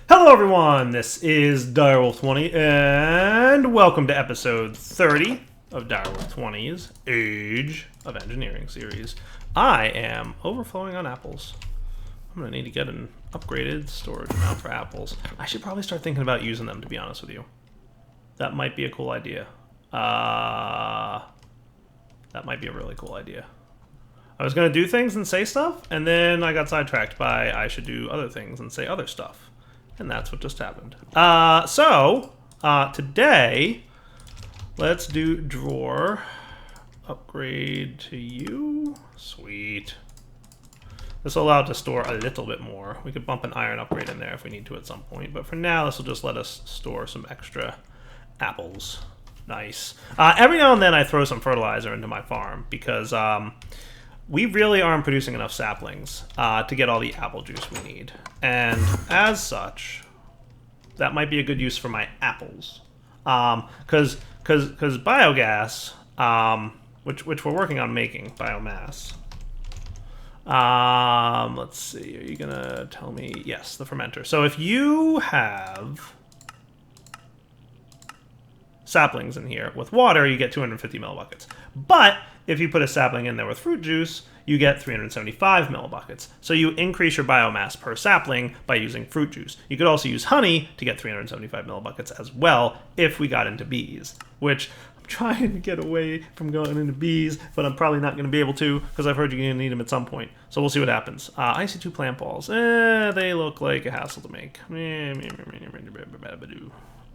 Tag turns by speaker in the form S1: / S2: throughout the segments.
S1: Hello everyone, this is Direwolf20 and welcome to episode 30 of Direwolf20's Age of Engineering series. I am overflowing on apples. I'm going to need to get an upgraded storage amount for apples. I should probably start thinking about using them, to be honest with you. That might be a cool idea. That might be a really cool idea. I was going to do things and say stuff, and then I got sidetracked by I should do other things and say other stuff. And that's what just happened. Today, let's do drawer. Upgrade to you. Sweet. This will allow it to store a little bit more. We could bump an iron upgrade in there if we need to at some point. But for now, this will just let us store some extra apples. Nice. Every now and then I throw some fertilizer into my farm because we really aren't producing enough saplings to get all the apple juice we need. And as such, that might be a good use for my apples. Because biogas, which we're working on making, biomass. Let's see, are you going to tell me? Yes, the fermenter. So if you have saplings in here with water, you get 250 millibuckets. But if you put a sapling in there with fruit juice, you get 375 millibuckets. So you increase your biomass per sapling by using fruit juice. You could also use honey to get 375 millibuckets as well if we got into bees, which I'm trying to get away from going into bees, but I'm probably not going to be able to because I've heard you're going to need them at some point. So we'll see what happens. IC2 plant balls. They look like a hassle to make. I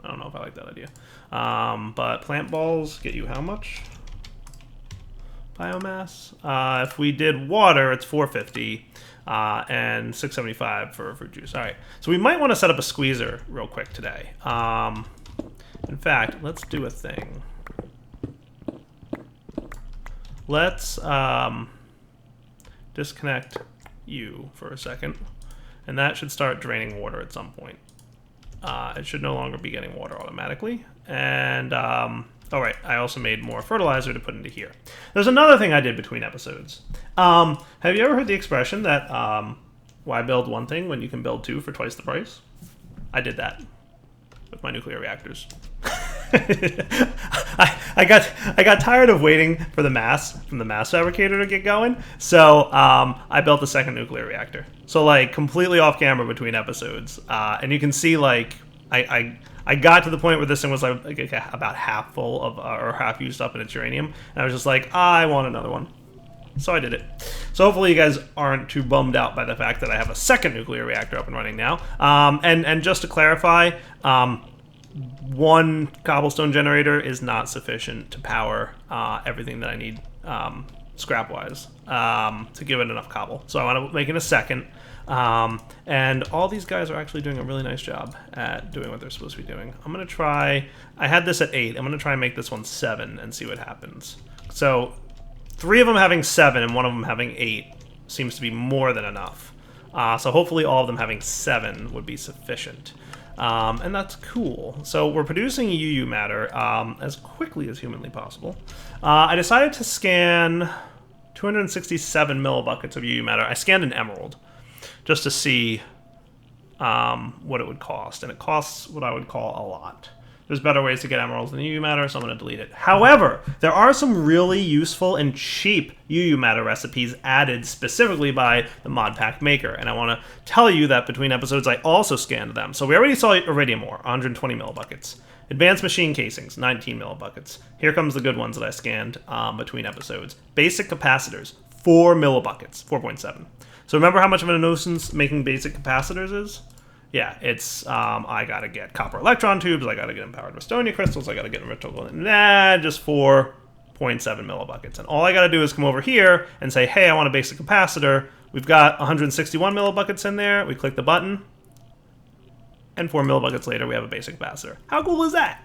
S1: don't know if I like that idea. But plant balls get you how much? Biomass. If we did water, it's 450 and 675 for fruit juice. All right, so we might want to set up a squeezer real quick today. In fact, let's do a thing. Let's disconnect you for a second, and that should start draining water at some point. It should no longer be getting water automatically. And all right, I also made more fertilizer to put into here. There's another thing I did between episodes. Have you ever heard the expression that why build one thing when you can build two for twice the price? I did that with my nuclear reactors. I got tired of waiting for the mass from the mass fabricator to get going, so I built a second nuclear reactor. So like completely off camera between episodes, and you can see like I got to the point where this thing was like about half full of or half used up in its uranium, and I was just like, I want another one. So I did it. So hopefully you guys aren't too bummed out by the fact that I have a second nuclear reactor up and running now. And just to clarify, one cobblestone generator is not sufficient to power everything that I need scrap-wise to give it enough cobble. So I want to make it a second. And all these guys are actually doing a really nice job at doing what they're supposed to be doing. I'm going to try, I had this at 8, I'm going to try and make this one 7 and see what happens. So 3 of them having 7 and 1 of them having 8 seems to be more than enough. So hopefully all of them having 7 would be sufficient. And that's cool. So we're producing UU matter as quickly as humanly possible. I decided to scan 267 millibuckets of UU matter. I scanned an emerald just to see what it would cost, and it costs what I would call a lot. There's better ways to get emeralds than UU matter, so I'm going to delete it. However, there are some really useful and cheap UU matter recipes added specifically by the mod pack maker, and I want to tell you that between episodes I also scanned them. So we already saw iridium ore, 120 millibuckets. Advanced machine casings, 19 millibuckets. Here comes the good ones that I scanned between episodes. Basic capacitors, 4 millibuckets, 4.7. So remember how much of a nuisance making basic capacitors is? Yeah, it's, I gotta get copper electron tubes, I gotta get empowered Westonia crystals, I gotta get enriched gold, just 4.7 millibuckets. And all I gotta do is come over here and say, hey, I want a basic capacitor. We've got 161 millibuckets in there. We click the button, and 4 millibuckets later, we have a basic capacitor. How cool is that?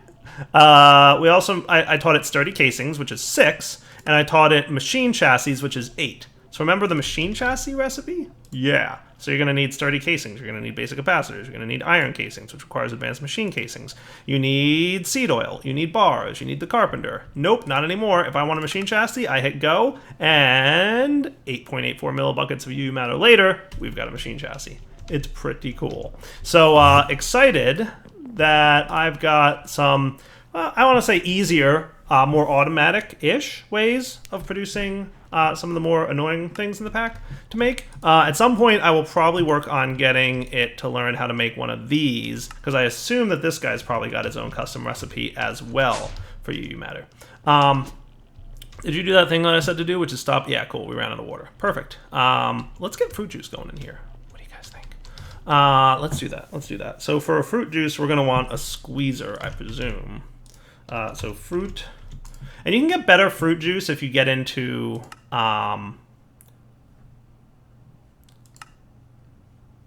S1: We also, I taught it sturdy casings, which is 6, and I taught it machine chassis, which is 8. So remember the machine chassis recipe? Yeah. So you're going to need sturdy casings. You're going to need basic capacitors. You're going to need iron casings, which requires advanced machine casings. You need seed oil. You need bars. You need the carpenter. Nope, not anymore. If I want a machine chassis, I hit go, and 8.84 millibuckets of UU matter later, we've got a machine chassis. It's pretty cool. So excited that I've got some, I want to say easier, more automatic-ish ways of producing some of the more annoying things in the pack to make. At some point, I will probably work on getting it to learn how to make one of these, because I assume that this guy's probably got his own custom recipe as well for UU Matter. Did you do that thing that I said to do, which is stop? Yeah, cool. We ran out of water. Perfect. Let's get fruit juice going in here. What do you guys think? Let's do that. Let's do that. So for a fruit juice, we're going to want a squeezer, I presume. So fruit. And you can get better fruit juice if you get into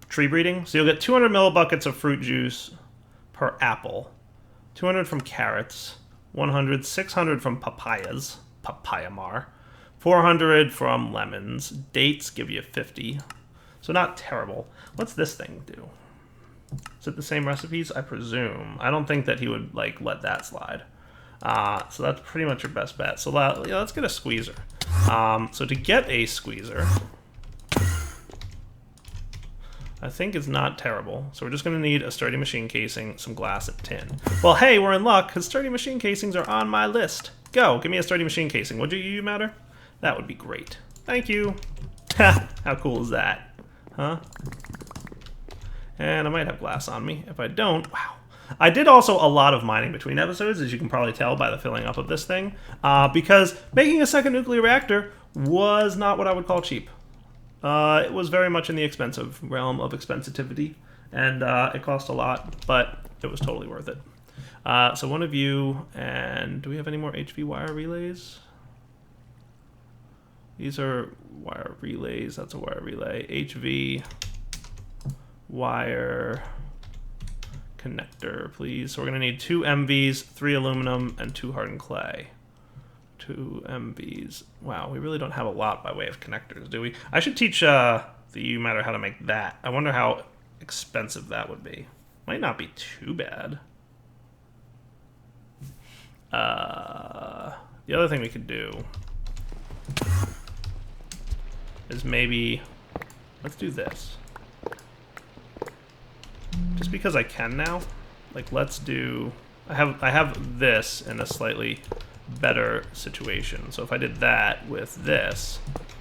S1: tree breeding. So you'll get 200 millibuckets of fruit juice per apple. 200 from carrots. 100, 600 from papayas. Papaya Mar. 400 from lemons. Dates give you 50. So not terrible. What's this thing do? Is it the same recipes? I presume. I don't think that he would like let that slide. So that's pretty much your best bet. So let's get a squeezer. So to get a squeezer, I think it's not terrible. So we're just going to need a sturdy machine casing, some glass, and tin. Well, hey, we're in luck, because sturdy machine casings are on my list. Go, give me a sturdy machine casing. Would you matter? That would be great. Thank you. How cool is that? Huh? And I might have glass on me. If I don't, wow. I did also a lot of mining between episodes, as you can probably tell by the filling up of this thing, because making a second nuclear reactor was not what I would call cheap. It was very much in the expensive realm of expensitivity, and it cost a lot, but it was totally worth it. So one of you, and do we have any more HV wire relays? These are wire relays. That's a wire relay. HV wire connector, please. So we're going to need 2 MVs, 3 aluminum, and 2 hardened clay. 2 MVs. Wow, we really don't have a lot by way of connectors, do we? I should teach the UU Matter how to make that. I wonder how expensive that would be. Might not be too bad. The other thing we could do is maybe, let's do this. Just because I can now, like let's do, I have this in a slightly better situation. So if I did that with this,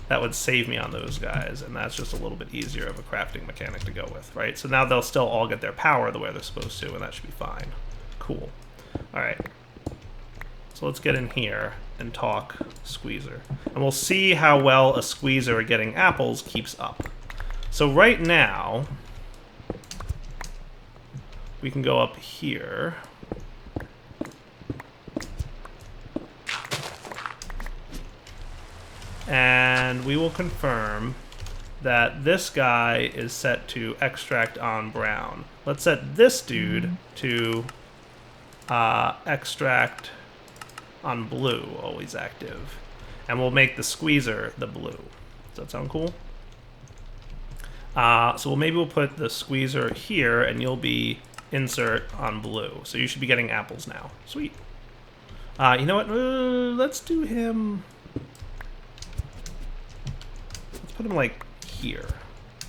S1: that would save me on those guys, and that's just a little bit easier of a crafting mechanic to go with, right? So now they'll still all get their power the way they're supposed to, and that should be fine. Cool. All right. So let's get in here and talk squeezer. And we'll see how well a squeezer getting apples keeps up. So right now, we can go up here. And we will confirm that this guy is set to extract on brown. Let's set this dude to extract on blue, always active. And we'll make the squeezer the blue. Does that sound cool? So maybe we'll put the squeezer here, and you'll be insert on blue. So you should be getting apples now. Sweet. You know what? Let's do him... Let's put him, like, here.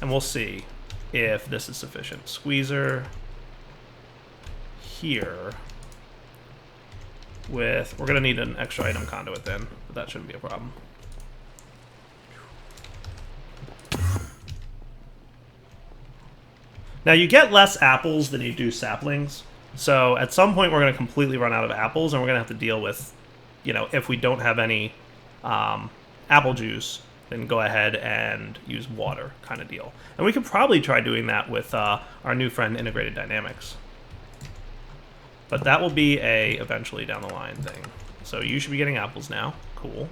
S1: And we'll see if this is sufficient. Squeezer here with... We're going to need an extra item conduit then, but that shouldn't be a problem. Now, you get less apples than you do saplings. So at some point, we're going to completely run out of apples, and we're going to have to deal with, you know, if we don't have any apple juice, then go ahead and use water kind of deal. And we could probably try doing that with our new friend, Integrated Dynamics. But that will be a eventually down the line thing. So you should be getting apples now. Cool.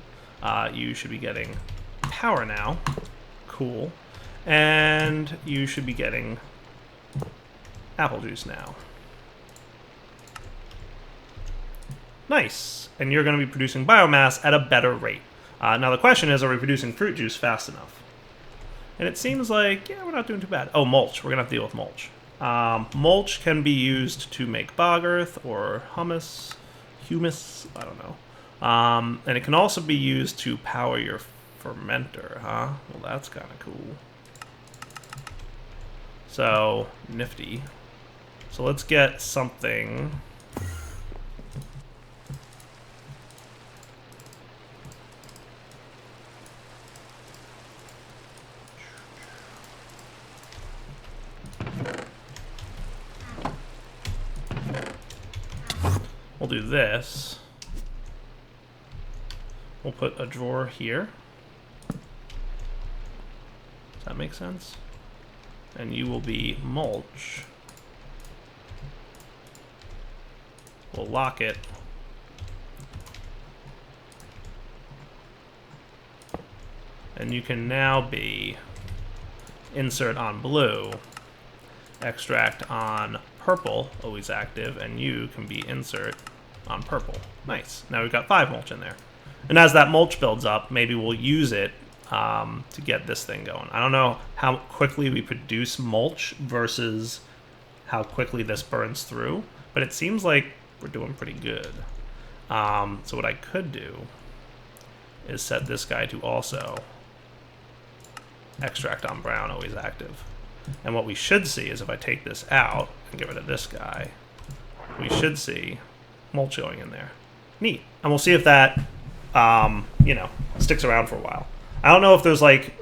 S1: You should be getting power now. Cool. And you should be getting apple juice now. Nice. And you're going to be producing biomass at a better rate. Now the question is, are we producing fruit juice fast enough? And it seems like, yeah, we're not doing too bad. Oh, mulch. We're going to have to deal with mulch. Mulch can be used to make bog earth or humus, I don't know. And it can also be used to power your fermenter, huh? Well, that's kind of cool. So, nifty. So let's get something. We'll do this. We'll put a drawer here. Does that make sense? And you will be mulch. We'll lock it. And you can now be insert on blue, extract on purple, always active, and you can be insert on purple. Nice. Now we've got 5 mulch in there. And as that mulch builds up, maybe we'll use it to get this thing going. I don't know how quickly we produce mulch versus how quickly this burns through, but it seems like we're doing pretty good. So what I could do is set this guy to also extract on brown, always active. And what we should see is if I take this out and get rid of this guy, we should see mulch going in there. Neat. And we'll see if that, you know, sticks around for a while. I don't know if there's like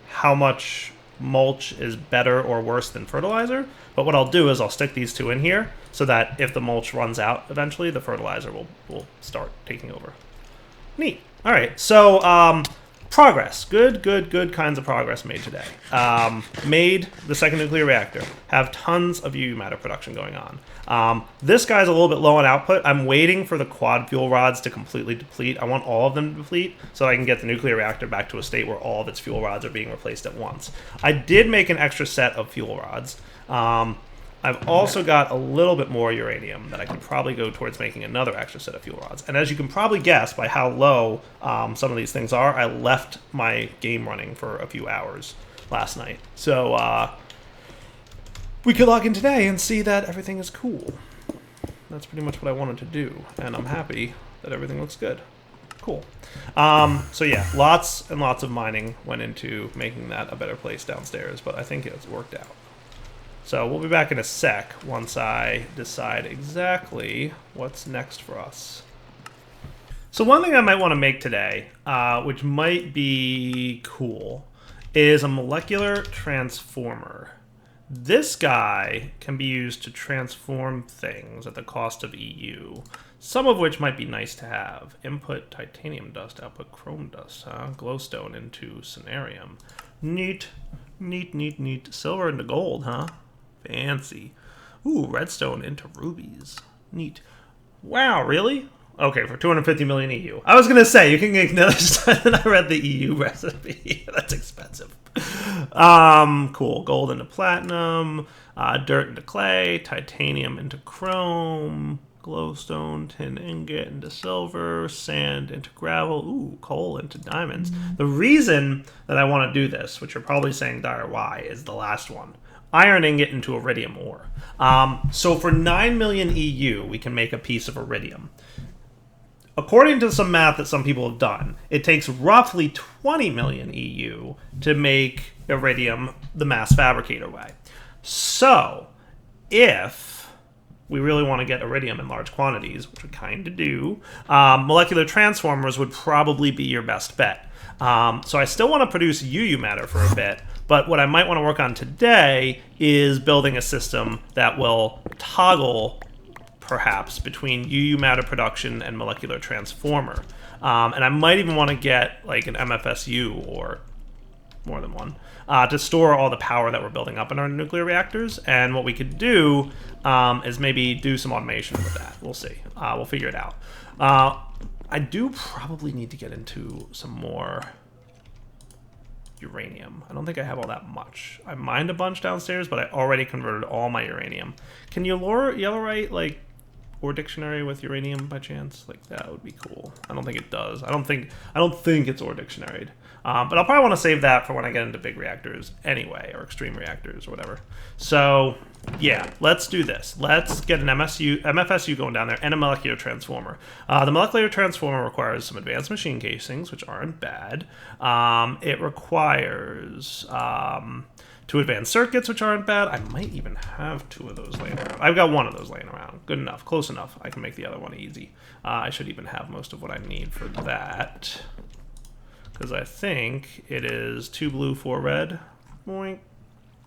S1: how much mulch is better or worse than fertilizer, but what I'll do is I'll stick these 2 in here so that if the mulch runs out eventually, the fertilizer will start taking over. Neat. All right. So, progress. Good kinds of progress made today. Made the second nuclear reactor. Have tons of UU matter production going on. This guy's a little bit low on output. I'm waiting for the quad fuel rods to completely deplete. I want all of them to deplete so I can get the nuclear reactor back to a state where all of its fuel rods are being replaced at once. I did make an extra set of fuel rods. I've also got a little bit more uranium that I could probably go towards making another extra set of fuel rods. And as you can probably guess by how low some of these things are, I left my game running for a few hours last night. So we could log in today and see that everything is cool. That's pretty much what I wanted to do, and I'm happy that everything looks good. Cool. So yeah, lots and lots of mining went into making that a better place downstairs, but I think it's worked out. So we'll be back in a sec once I decide exactly what's next for us. So one thing I might want to make today, which might be cool, is a molecular transformer. This guy can be used to transform things at the cost of EU, some of which might be nice to have. Input titanium dust, output chrome dust, glowstone into cenarium. Neat, neat, neat, neat. Silver into gold, huh? Fancy. Ooh, redstone into rubies. Neat. Wow, really? Okay, for 250 million EU. I was going to say, you can get another stuff, and I read the EU recipe. That's expensive. Cool. Gold into platinum, dirt into clay, titanium into chrome, glowstone, tin ingot into silver, sand into gravel, ooh, coal into diamonds. The reason that I want to do this, which you're probably saying, Dire, why, is the last one. Iron ingot into iridium ore. So for 9 million EU, we can make a piece of iridium. According to some math that some people have done, it takes roughly 20 million EU to make iridium the mass fabricator way. So, if we really want to get iridium in large quantities, which we kind of do, molecular transformers would probably be your best bet. So I still want to produce UU matter for a bit, but what I might want to work on today is building a system that will toggle, perhaps, between UU matter production and molecular transformer. And I might even want to get like an MFSU or more than one to store all the power that we're building up in our nuclear reactors. And what we could do is maybe do some automation with that. We'll see. We'll figure it out. I do probably need to get into some more uranium. I don't think I have all that much. I mined a bunch downstairs, but I already converted all my uranium. Can you yellow write like or dictionary with uranium by chance? Like that would be cool. I don't think it does. I don't think it's or dictionaried. But I'll probably want to save that for when I get into big reactors anyway, or extreme reactors or whatever. So yeah, let's do this. Let's get an MFSU going down there and a molecular transformer. The molecular transformer requires some advanced machine casings, which aren't bad. It requires 2 advanced circuits, which aren't bad. I might even have 2 of those laying around. I've got 1 of those laying around. Good enough. Close enough. I can make the other one easy. I should even have most of what I need for that. Because I think it is 2 blue, 4 red. Boink.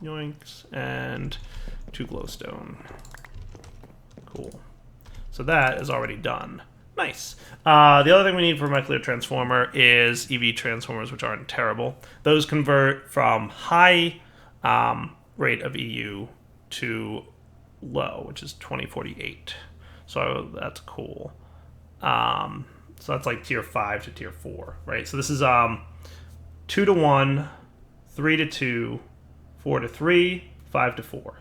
S1: Yoinks. And 2 glowstone. Cool. So that is already done. Nice. The other thing we need for molecular transformer is EV transformers, which aren't terrible. Those convert from high rate of EU to low, which is 2048. So that's cool. So that's like tier 5 to tier 4, right? So this is 2 to 1, 3 to 2, 4 to 3, 5 to 4.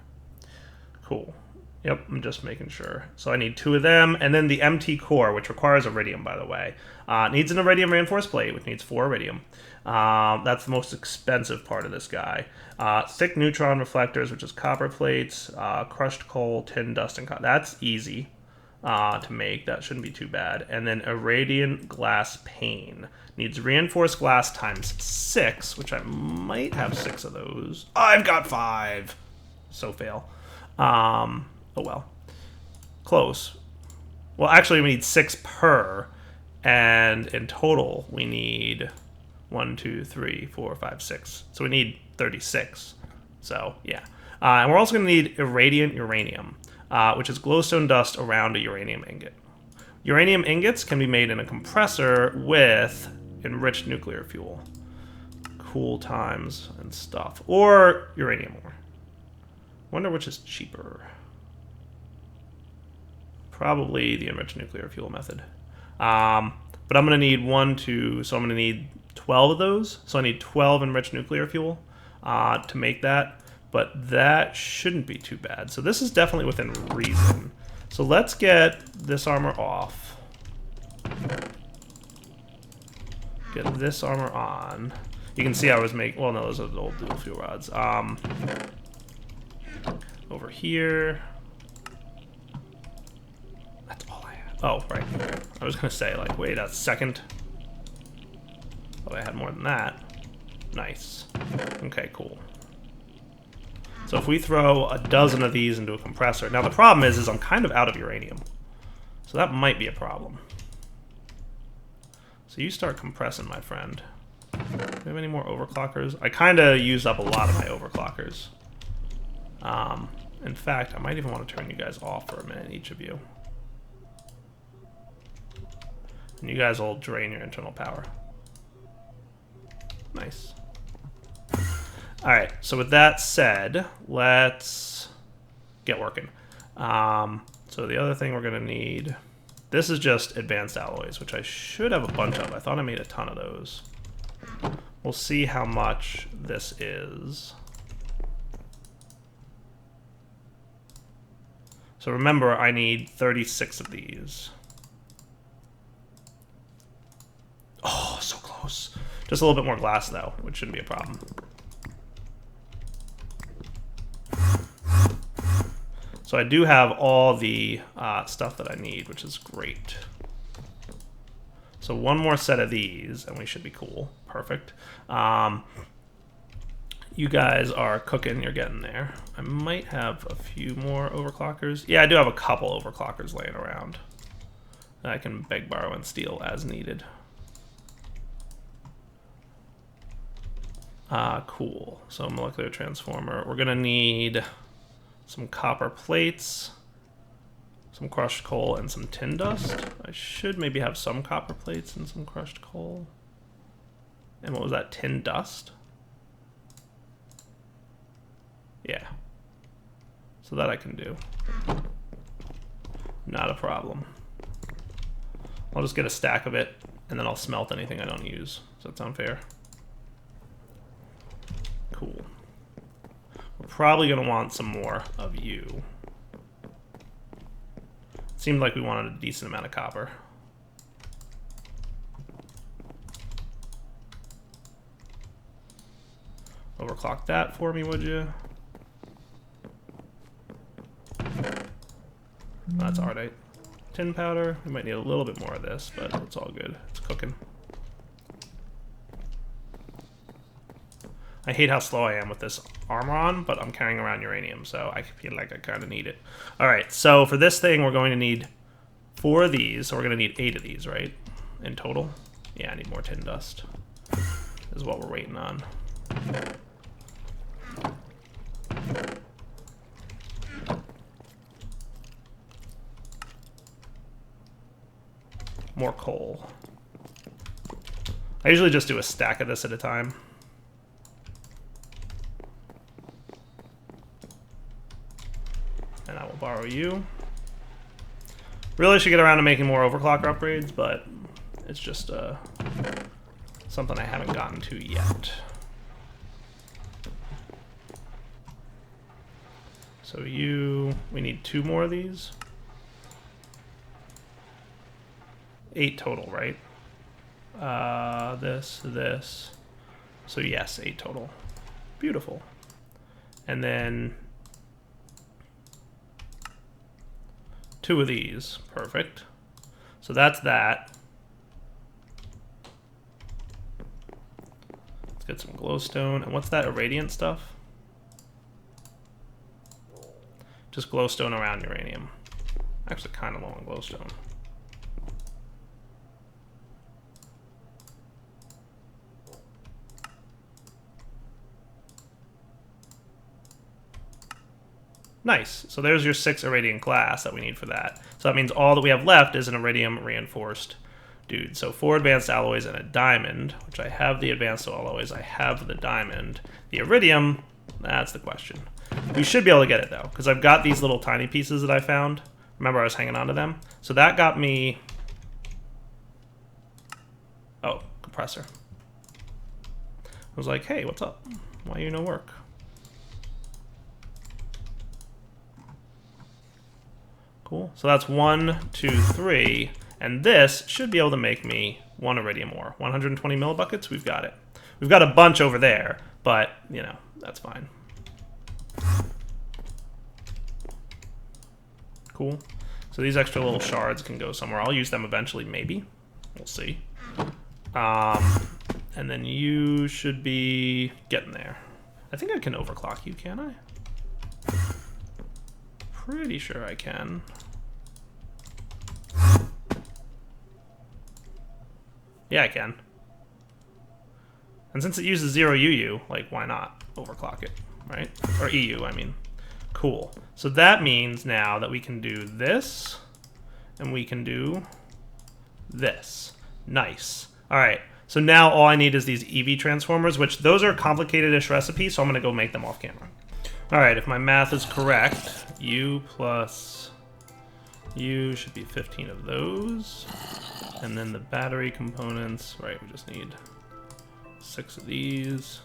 S1: Cool. Yep, I'm just making sure. So I need 2 of them, and then the MT core, which requires iridium, by the way. Needs an iridium reinforced plate, which needs 4 iridium. That's the most expensive part of this guy. Thick neutron reflectors, which is copper plates, crushed coal, tin, dust, and copper. That's easy to make. That shouldn't be too bad. And then irradiant glass pane. Needs reinforced glass times 6, which I might have 6 of those. I've got 5. So fail. Oh well. Close. Well, actually, we need 6 per, and in total, we need 1, 2, 3, 4, 5, 6. So we need 36. So, yeah. And we're also going to need irradiant uranium, which is glowstone dust around a uranium ingot. Uranium ingots can be made in a compressor with enriched nuclear fuel. Cool times and stuff. Or uranium ore. Wonder which is cheaper. Probably the enriched nuclear fuel method. But I'm going to need 1, 2, so I'm going to need 12 of those. So I need 12 enriched nuclear fuel to make that. But that shouldn't be too bad. So this is definitely within reason. So let's get this armor off. Get this armor on. You can see I was making... Well, no, those are the old dual fuel rods. Over here... Oh, right. Okay. I was going to say, like, wait a second. Oh, I had more than that. Nice. Okay, cool. So if we throw a dozen of these into a compressor... Now, the problem is I'm kind of out of uranium. So that might be a problem. So you start compressing, my friend. Do we have any more overclockers? I kind of used up a lot of my overclockers. In fact, I might even want to turn you guys off for a minute, each of you. And you guys will drain your internal power. Nice. Alright, so with that said, let's get working. So the other thing we're going to need... This is just advanced alloys, which I should have a bunch of. I thought I made a ton of those. We'll see how much this is. So remember, I need 36 of these. Oh, so close. Just a little bit more glass, though, which shouldn't be a problem. So I do have all the stuff that I need, which is great. So one more set of these, and we should be cool. Perfect. You guys are cooking. You're getting there. I might have a few more overclockers. Yeah, I do have a couple overclockers laying around that I can beg, borrow, and steal as needed. Cool. So molecular transformer. We're gonna need some copper plates, some crushed coal, and some tin dust. I should maybe have some copper plates and some crushed coal. And what was that? Tin dust? Yeah. So that I can do. Not a problem. I'll just get a stack of it, and then I'll smelt anything I don't use. Does that sound fair? Cool. We're probably going to want some more of you. Seemed like we wanted a decent amount of copper. Overclock that for me, would you? That's alright. Tin powder. We might need a little bit more of this, but it's all good. It's cooking. I hate how slow I am with this armor on, but I'm carrying around uranium, so I feel like I kind of need it. All right, so for this thing, we're going to need 4 of these, so we're going to need 8 of these, right, in total? Yeah, I need more tin dust. Is what we're waiting on. More coal. I usually just do a stack of this at a time. And I will borrow you. Really should get around to making more overclocker upgrades, but it's just something I haven't gotten to yet. So we need 2 more of these. 8 total, right? This. So yes, 8 total. Beautiful. And then 2 of these. Perfect. So that's that. Let's get some glowstone. And what's that irradiant stuff? Just glowstone around uranium. Actually kind of low on glowstone. Nice. So there's your 6 Iridium glass that we need for that. So that means all that we have left is an Iridium reinforced dude. So 4 advanced alloys and a diamond, which I have the advanced alloys, I have the diamond. The Iridium, that's the question. We should be able to get it though, because I've got these little tiny pieces that I found. Remember I was hanging on to them? So that got me... Oh, compressor. I was like, hey, what's up? Why you no work? Cool. So that's 1, 2, 3, and this should be able to make me 1 iridium ore. 120 millibuckets, we've got it. We've got a bunch over there, but, you know, that's fine. Cool. So these extra little shards can go somewhere. I'll use them eventually, maybe. We'll see. And then you should be getting there. I think I can overclock you, can I? Pretty sure I can. Yeah, I can. And since it uses 0 UU, like, why not overclock it, right? Or EU, I mean. Cool. So that means now that we can do this, and we can do this. Nice. All right. So now all I need is these EV transformers, which those are complicated-ish recipes, so I'm going to go make them off camera. All right, if my math is correct, U plus U should be 15 of those. And then the battery components, right, we just need 6 of these.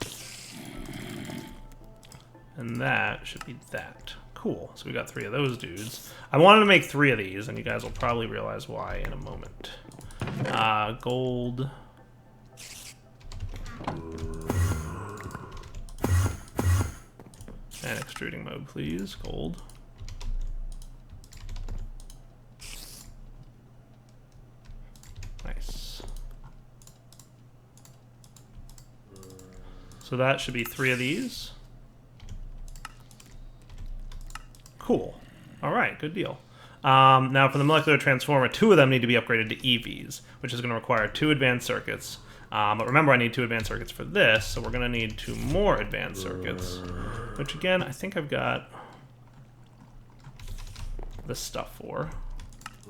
S1: And that should be that. Cool, so we got 3 of those dudes. I wanted to make 3 of these, and you guys will probably realize why in a moment. Gold. And extruding mode, please. Gold. Nice. So that should be 3 of these. Cool. All right, good deal. Now for the molecular transformer, 2 of them need to be upgraded to EVs, which is going to require 2 advanced circuits. But remember, I need 2 advanced circuits for this, so we're going to need 2 more advanced circuits. Which, again, I think I've got this stuff for.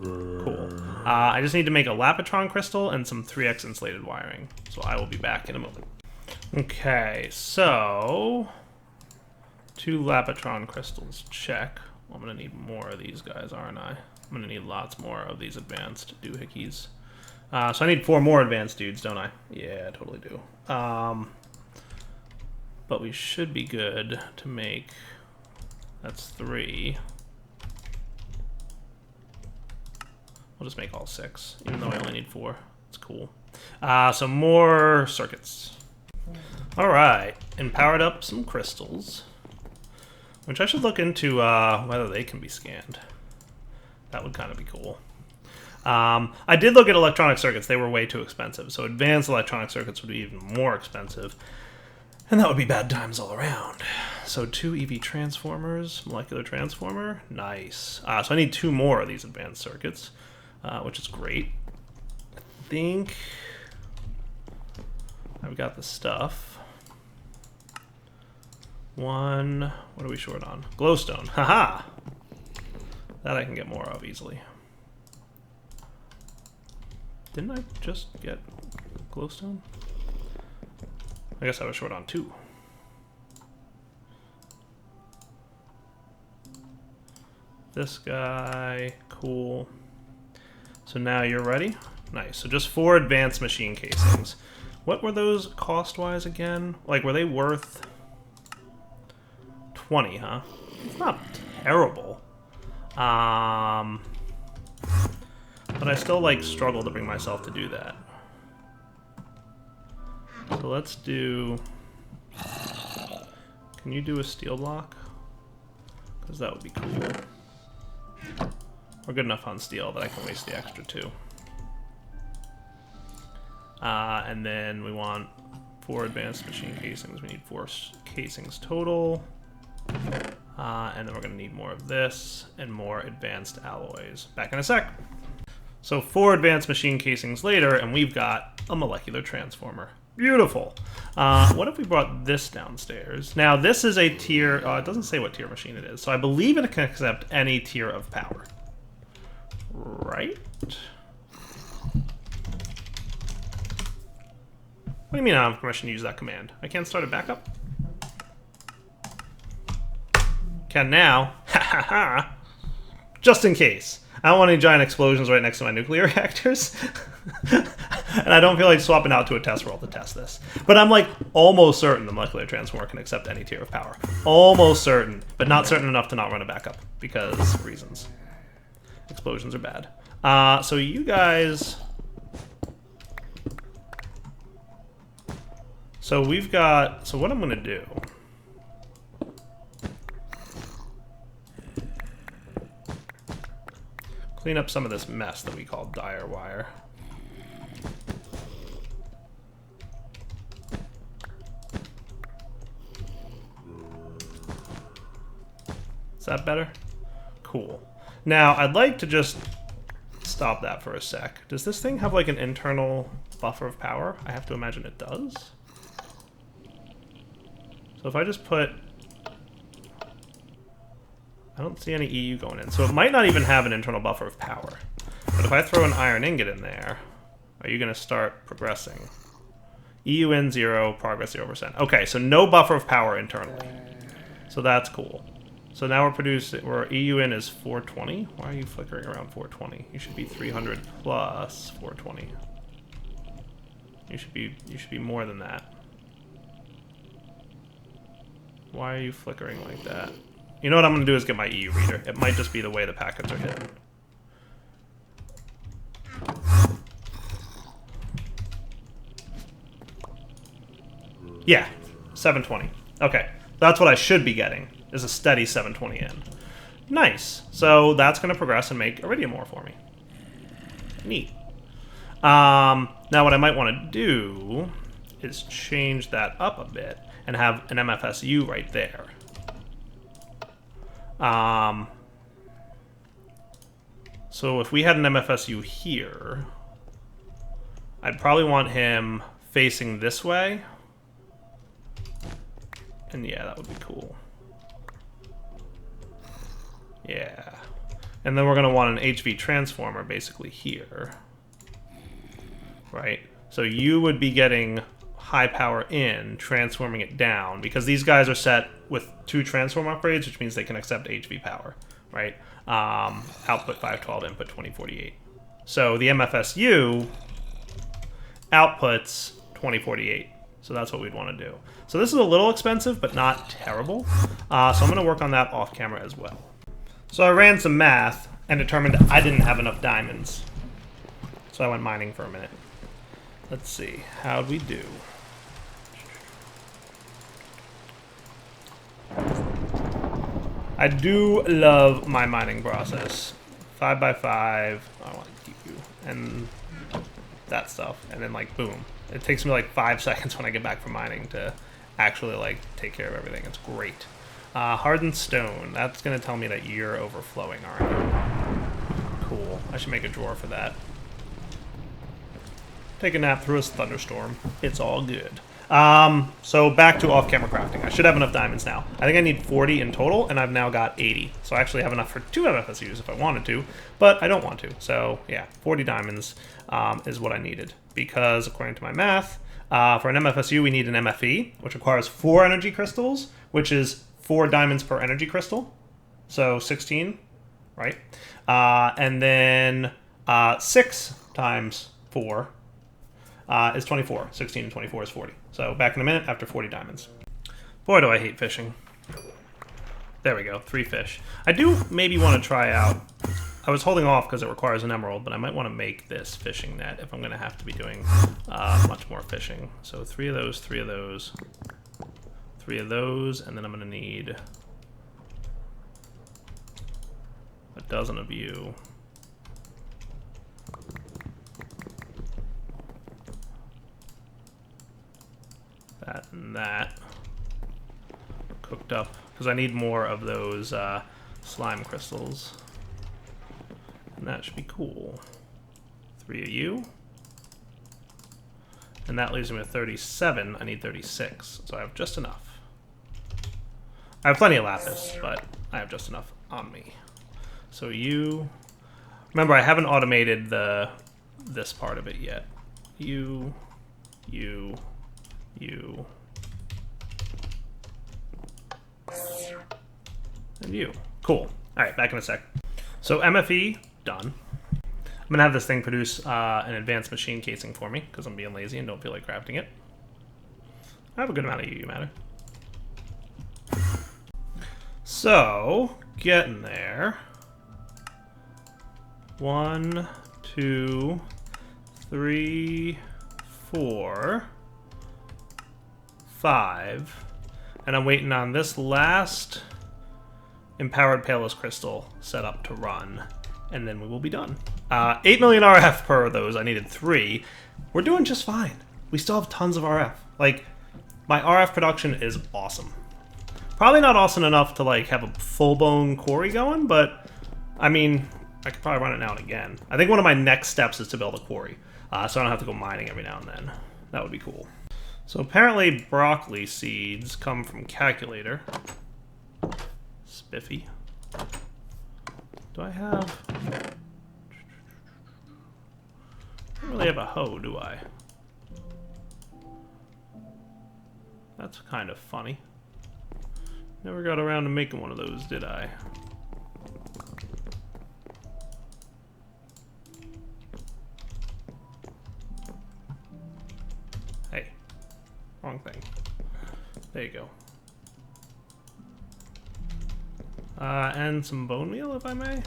S1: Cool. I just need to make a Lapitron crystal and some 3x insulated wiring. So I will be back in a moment. Okay, so 2 Lapitron crystals, check. Well, I'm going to need more of these guys, aren't I? I'm going to need lots more of these advanced doohickeys. So I need 4 more advanced dudes, don't I? Yeah, I totally do. But we should be good to make... That's 3. We'll just make all 6, even though I only need 4. It's cool. So more circuits. All right, and powered up some crystals, which I should look into whether they can be scanned. That would kind of be cool. I did look at electronic circuits. They were way too expensive. So advanced electronic circuits would be even more expensive. And that would be bad times all around. So 2 EV transformers, molecular transformer, nice. So I need 2 more of these advanced circuits, which is great. I think I've got the stuff. 1, what are we short on? Glowstone, haha! That I can get more of easily. Didn't I just get glowstone? I guess I was short on 2. This guy, cool. So now you're ready? Nice, so just 4 advanced machine casings. What were those cost-wise again? Like, were they worth 20, huh? It's not terrible. But I still, like, struggle to bring myself to do that. So let's do... Can you do a steel block? Because that would be cool. We're good enough on steel that I can waste the extra 2. And then we want 4 advanced machine casings. We need 4 casings total. And then we're going to need more of this and more advanced alloys. Back in a sec. So 4 advanced machine casings later, and we've got a molecular transformer. Beautiful. What if we brought this downstairs? Now, this is a tier... it doesn't say what tier machine it is, so I believe it can accept any tier of power. Right? What do you mean I don't have permission to use that command? I can't start a backup? Can now. Ha ha ha. Just in case. I don't want any giant explosions right next to my nuclear reactors. And I don't feel like swapping out to a test world to test this. But I'm like almost certain the molecular transformer can accept any tier of power. Almost certain, but not certain enough to not run a backup because reasons. Explosions are bad. So you guys... So we've got... So what I'm going to do... Clean up some of this mess that we call dire wire. Is that better? Cool. Now, I'd like to just stop that for a sec. Does this thing have like an internal buffer of power? I have to imagine it does. So if I just put... I don't see any EU going in, so it might not even have an internal buffer of power. But if I throw an iron ingot in there, are you going to start progressing? EU in 0, progress 0%. Okay, so no buffer of power internally. So that's cool. So now we're producing, where EU in is 420. Why are you flickering around 420? You should be 300 plus 420. You should be more than that. Why are you flickering like that? You know what I'm going to do is get my EU reader. It might just be the way the packets are hidden. Yeah, 720. Okay, that's what I should be getting, is a steady 720 in. Nice. So that's going to progress and make iridium ore for me. Neat. Now what I might want to do is change that up a bit and have an MFSU right there. So if we had an MFSU here, I'd probably want him facing this way. And yeah, that would be cool. Yeah. And then we're going to want an HV transformer basically here. Right? So you would be getting high power in, transforming it down, because these guys are set with 2 transform upgrades, which means they can accept HV power, right? Output 512, input 2048. So the MFSU outputs 2048. So that's what we'd want to do. So this is a little expensive, but not terrible. So I'm going to work on that off camera as well. So I ran some math and determined I didn't have enough diamonds. So I went mining for a minute. Let's see, how'd we do? I do love my mining process. 5x5, I want to keep you, and that stuff, and then like boom. It takes me like 5 seconds when I get back from mining to actually like take care of everything. It's great. Hardened stone. That's gonna tell me that you're overflowing, aren't you? Cool. I should make a drawer for that. Take a nap through a thunderstorm. It's all good. So back to off-camera crafting. I should have enough diamonds now. I think I need 40 in total, and I've now got 80. So I actually have enough for 2 MFSUs if I wanted to, but I don't want to. So yeah, 40 diamonds is what I needed. Because according to my math, for an MFSU we need an MFE, which requires 4 energy crystals, which is 4 diamonds per energy crystal. So 16, right? And then 6 times 4 is 24. 16 and 24 is 40. So back in a minute after 40 diamonds. Boy, do I hate fishing. There we go, 3 fish. I do maybe want to try out... I was holding off because it requires an emerald, but I might want to make this fishing net if I'm going to have to be doing much more fishing. So 3 of those, 3 of those, 3 of those, and then I'm going to need a dozen of you. That and that cooked up because I need more of those slime crystals, and that should be cool. 3 of you, and that leaves me with 37. I need 36, so I have just enough. I have plenty of lapis, but I have just enough on me. So you, remember I haven't automated this part of it yet. You, and you. Cool. Alright, back in a sec. So MFE, done. I'm gonna have this thing produce an advanced machine casing for me, because I'm being lazy and don't feel like crafting it. I have a good amount of UU matter. So, getting there. 1, 2, 3, 4, 5, and I'm waiting on this last empowered Palos crystal set up to run, and then we will be done. 8 million RF per those. I needed 3. We're doing just fine. We still have tons of RF. Like, my RF production is awesome. Probably not awesome enough to like have a full-blown quarry going, but I mean, I could probably run it now and again. I think one of my next steps is to build a quarry, so I don't have to go mining every now and then. That would be cool. So apparently broccoli seeds come from calculator. Spiffy. Do I have... I don't really have a hoe, do I? That's kind of funny. Never got around to making one of those, did I? Hey. Wrong thing. There you go. And some bone meal, if I may.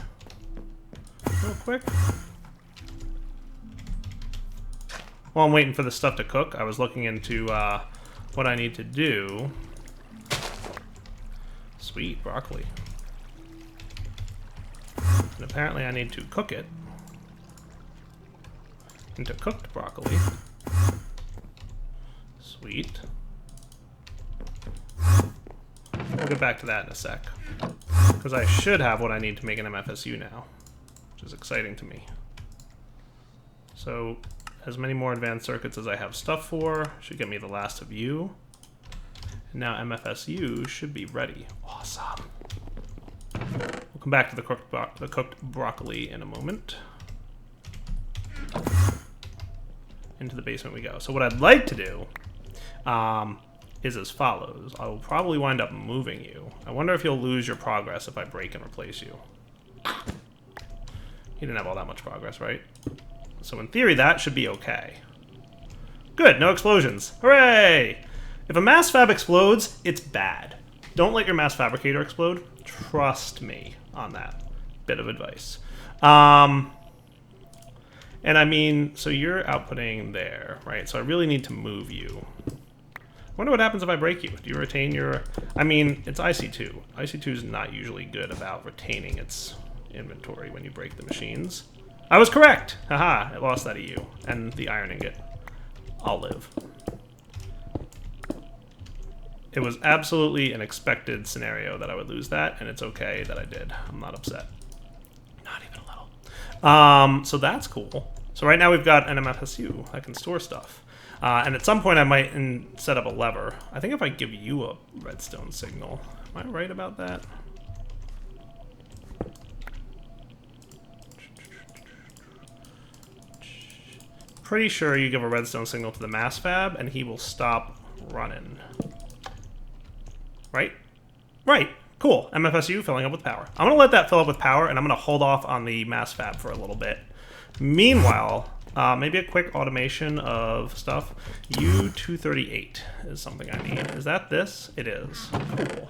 S1: Real quick. While I'm waiting for the stuff to cook, I was looking into what I need to do. Sweet, broccoli. And apparently I need to cook it into cooked broccoli. Sweet. We'll get back to that in a sec. Because I should have what I need to make an MFSU now, which is exciting to me. So, as many more advanced circuits as I have stuff for should get me the last of you. And now MFSU should be ready. Awesome. We'll come back to the cooked broccoli in a moment. Into the basement we go. So what I'd like to do is as follows. I will probably wind up moving you. I wonder if you'll lose your progress if I break and replace you. You didn't have all that much progress, right? So in theory, that should be okay. Good, no explosions. Hooray! If a mass fab explodes, it's bad. Don't let your mass fabricator explode. Trust me on that bit of advice. And I mean, so you're outputting there, right? So I really need to move you. I wonder what happens if I break you. Do you retain your... I mean, it's IC2. IC2 is not usually good about retaining its inventory when you break the machines. I was correct! Haha, I lost that EU. And the iron ingot. I'll live. It was absolutely an expected scenario that I would lose that, and it's okay that I did. I'm not upset. Not even a little. So that's cool. So right now we've got an MFSU that can store stuff. And at some point I might set up a lever. I think if I give you a redstone signal. Am I right about that? Pretty sure you give a redstone signal to the mass fab and he will stop running. Right? Right. Cool. MFSU filling up with power. I'm going to let that fill up with power, and I'm going to hold off on the mass fab for a little bit. Meanwhile, maybe a quick automation of stuff. U238 is something I need. Is that this? It is. Cool.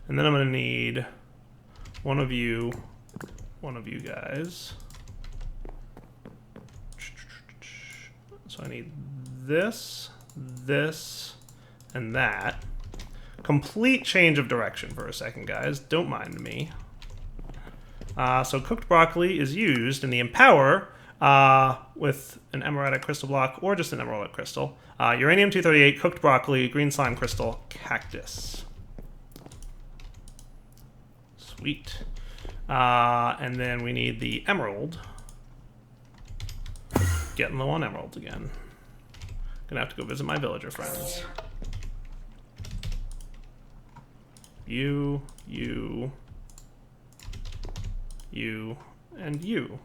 S1: And then I'm going to need one of you guys. So I need this, this, and that. Complete change of direction for a second, guys. Don't mind me. So cooked broccoli is used in the Empower with an emeraldic crystal block or just an emeraldic crystal. Uranium-238, cooked broccoli, green slime crystal, cactus. Sweet. And then we need the emerald. Getting low on emeralds again. Gonna have to go visit my villager friends. You, and you.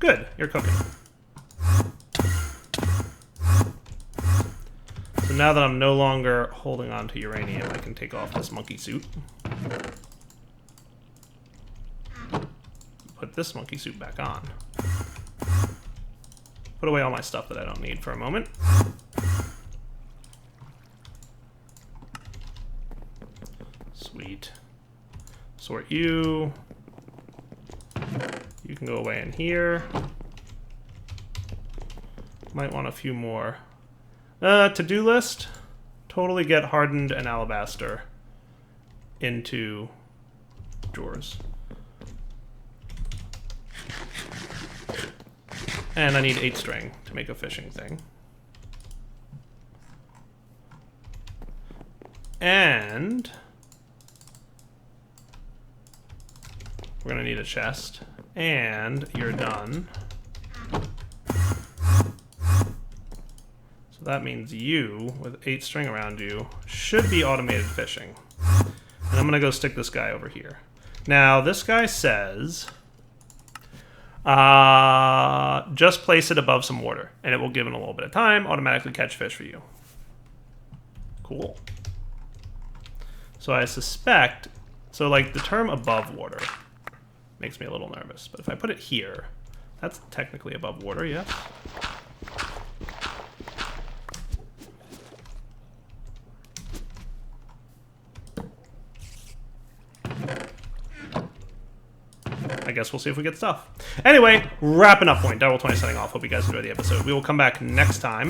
S1: Good, you're cooking. So now that I'm no longer holding on to uranium, I can take off this monkey suit. Put this monkey suit back on. Put away all my stuff that I don't need for a moment. Sweet. Sort you. You can go away in here. Might want a few more. To-do list. Totally get hardened and alabaster into drawers. And I need 8 string to make a fishing thing. And we're gonna need a chest. And you're done. So that means you, with 8 string around you, should be automated fishing. And I'm gonna go stick this guy over here. Now, this guy says, just place it above some water, and it will give it a little bit of time, automatically catch fish for you. Cool. So I suspect, so like the term above water makes me a little nervous, but if I put it here, that's technically above water, yes? I guess we'll see if we get stuff. Anyway, wrapping up point. Double20 signing off. Hope you guys enjoyed the episode. We will come back next time.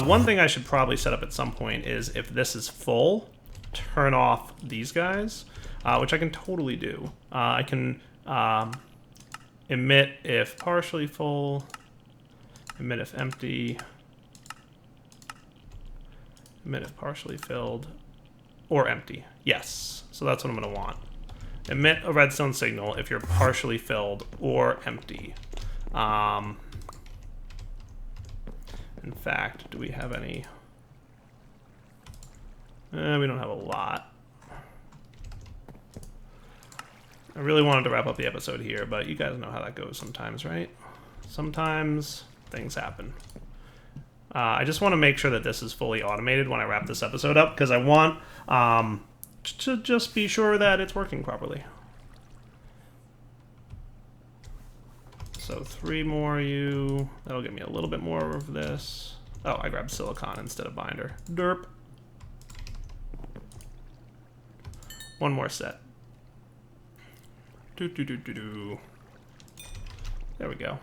S1: One thing I should probably set up at some point is if this is full, turn off these guys, which I can totally do. I can emit if partially full, emit if empty, emit if partially filled, or empty. Yes. So that's what I'm going to want. Emit a redstone signal if you're partially filled or empty. In fact, do we have any? We don't have a lot. I really wanted to wrap up the episode here, but you guys know how that goes sometimes, right? Sometimes things happen. I just want to make sure that this is fully automated when I wrap this episode up, because I want to just be sure that it's working properly. So 3 more you. That'll give me a little bit more of this. Oh, I grabbed silicon instead of binder. Derp. 1 more set. There we go.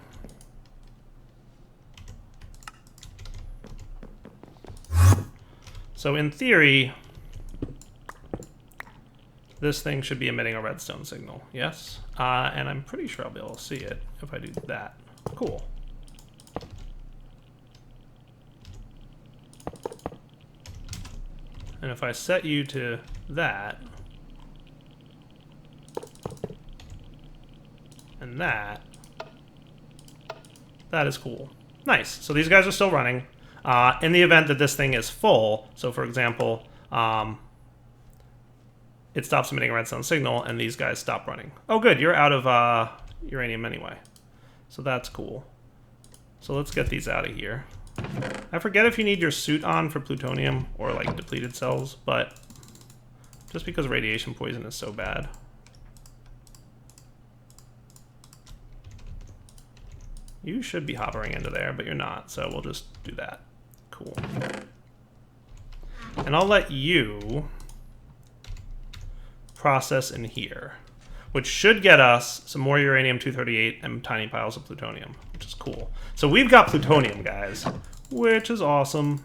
S1: So in theory, this thing should be emitting a redstone signal. Yes? And I'm pretty sure I'll be able to see it if I do that. Cool. And if I set you to that, and that is cool. Nice. So these guys are still running. In the event that this thing is full, so for example, it stops emitting a redstone signal, and these guys stop running. Oh, good. You're out of uranium anyway. So that's cool. So let's get these out of here. I forget if you need your suit on for plutonium or like depleted cells, but just because radiation poison is so bad. You should be hovering into there, but you're not, so we'll just do that. Cool. And I'll let you process in here, which should get us some more uranium-238 and tiny piles of plutonium, which is cool. So we've got plutonium, guys, which is awesome.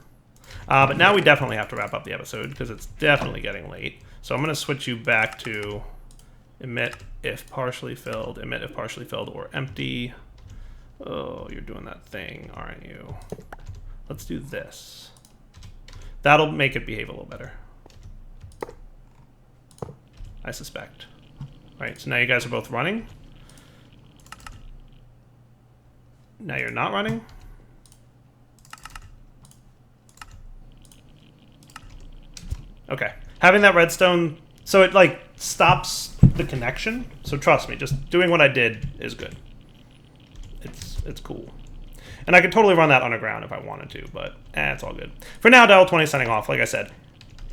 S1: But now we definitely have to wrap up the episode because it's definitely getting late. So I'm going to switch you back to emit if partially filled, emit if partially filled, or empty. Oh, you're doing that thing, aren't you? Let's do this. That'll make it behave a little better, I suspect. Right, so now you guys are both running. Now you're not running. Okay, having that redstone, so it like stops the connection. So trust me, just doing what I did is good. It's cool. And I could totally run that underground if I wanted to, but it's all good. For now, Del20 signing off, like I said.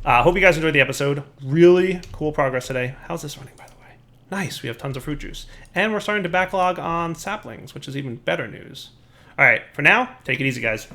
S1: Hope you guys enjoyed the episode. Really cool progress today. How's this running, by the way? Nice, we have tons of fruit juice. And we're starting to backlog on saplings, which is even better news. All right, for now, take it easy, guys.